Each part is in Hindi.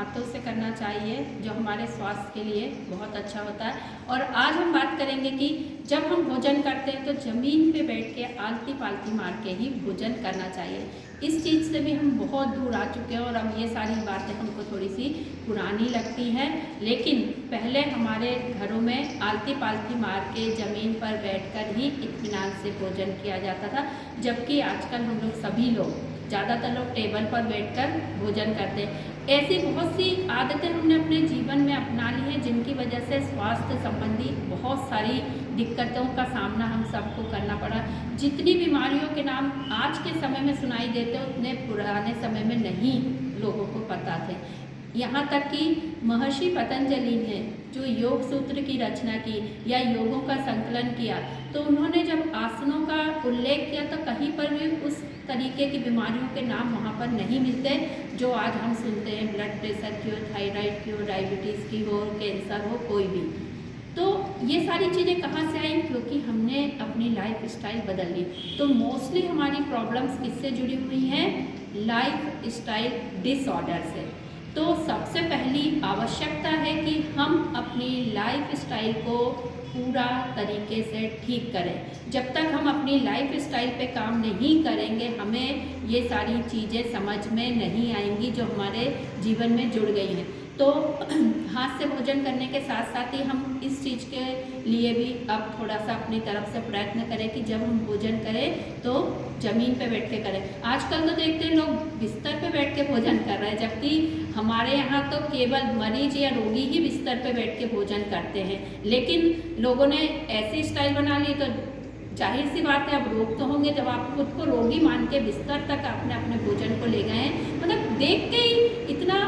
हाथों से करना चाहिए, जो हमारे स्वास्थ्य के लिए बहुत अच्छा होता है। और आज हम बात करेंगे कि जब हम भोजन करते हैं तो ज़मीन पे बैठ के आलती पालती मार के ही भोजन करना चाहिए। इस चीज़ से भी हम बहुत दूर आ चुके हैं और अब ये सारी बातें हमको थोड़ी सी पुरानी लगती हैं, लेकिन पहले हमारे घरों में आलती पालती मार के ज़मीन पर बैठकर ही इत्मीनान से भोजन किया जाता था, जबकि आजकल हम लोग सभी लोग ज़्यादातर लोग टेबल पर बैठकर भोजन करते हैं। ऐसी बहुत सी आदतें हमने अपने जीवन में अपना ली हैं, जिनकी वजह से स्वास्थ्य संबंधी बहुत सारी दिक्कतों का सामना हम सबको करना पड़ा। जितनी बीमारियों के नाम आज के समय में सुनाई देते हैं, उतने पुराने समय में नहीं लोगों को पता थे। यहाँ तक कि महर्षि पतंजलि ने जो योग सूत्र की रचना की या योगों का संकलन किया, तो उन्होंने जब आसनों का उल्लेख किया तो कहीं पर भी उस तरीके की बीमारियों के नाम वहाँ पर नहीं मिलते जो आज हम सुनते हैं। ब्लड प्रेशर की हो, थायराइड की हो, डायबिटीज़ की हो, कैंसर हो, कोई भी। तो ये सारी चीज़ें कहाँ से आई? क्योंकि हमने अपनी लाइफ स्टाइल बदल ली। तो मोस्टली हमारी प्रॉब्लम्स किससे जुड़ी हुई हैं? लाइफ स्टाइल डिसऑर्डर से। तो सबसे पहली आवश्यकता है कि हम अपनी लाइफ स्टाइल को पूरा तरीके से ठीक करें। जब तक हम अपनी लाइफ स्टाइल पे काम नहीं करेंगे, हमें ये सारी चीज़ें समझ में नहीं आएंगी जो हमारे जीवन में जुड़ गई हैं। तो हाथ से भोजन करने के साथ साथ ही हम इस चीज़ के लिए भी अब थोड़ा सा अपनी तरफ से प्रयत्न करें कि जब हम भोजन करें तो ज़मीन पे बैठ के करें। आजकल तो देखते हैं लोग बिस्तर पे बैठ के भोजन कर रहे हैं, जबकि हमारे यहाँ तो केवल मरीज या रोगी ही बिस्तर पे बैठ के भोजन करते हैं। लेकिन लोगों ने ऐसी स्टाइल बना ली, तो जाहिर सी बात है अब रोग तो होंगे। जब आप खुद को रोगी मान के बिस्तर तक अपने अपने भोजन को ले गए हैं, मतलब देख के ही इतना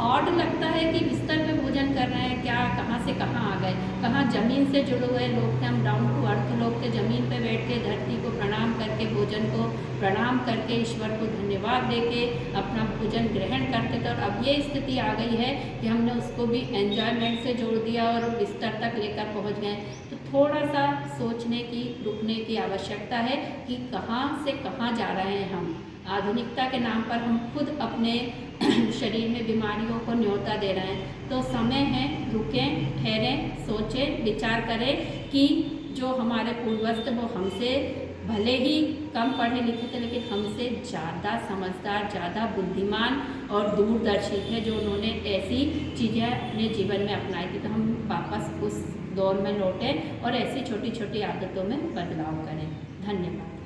ऑड लगता है कि बिस्तर पे भोजन कर रहे हैं, क्या कहाँ से कहाँ आ गए। कहाँ ज़मीन से जुड़े हुए लोग थे, हम डाउन टू अर्थ लोग थे। ज़मीन पे बैठ के धरती को प्रणाम करके, भोजन को प्रणाम करके, ईश्वर को धन्यवाद दे के अपना भोजन ग्रहण करते थे। और अब ये स्थिति आ गई है कि हमने उसको भी एन्जॉयमेंट से जोड़ दिया और बिस्तर तक लेकर पहुँच गए। तो थोड़ा सा सोचने की, रुकने की आवश्यकता है कि कहाँ से कहाँ जा रहे हैं हम। आधुनिकता के नाम पर हम खुद अपने शरीर में बीमारियों को न्योता दे रहे हैं। तो समय है, रुकें, ठहरें, सोचें, विचार करें कि जो हमारे पूर्वज थे वो हमसे भले ही कम पढ़े लिखे थे, लेकिन हमसे ज़्यादा समझदार, ज़्यादा बुद्धिमान और दूरदर्शी थे, जो उन्होंने ऐसी चीज़ें अपने जीवन में अपनाई थी। तो हम वापस उस दौर में लौटें और ऐसी छोटी छोटी आदतों में बदलाव करें। धन्यवाद।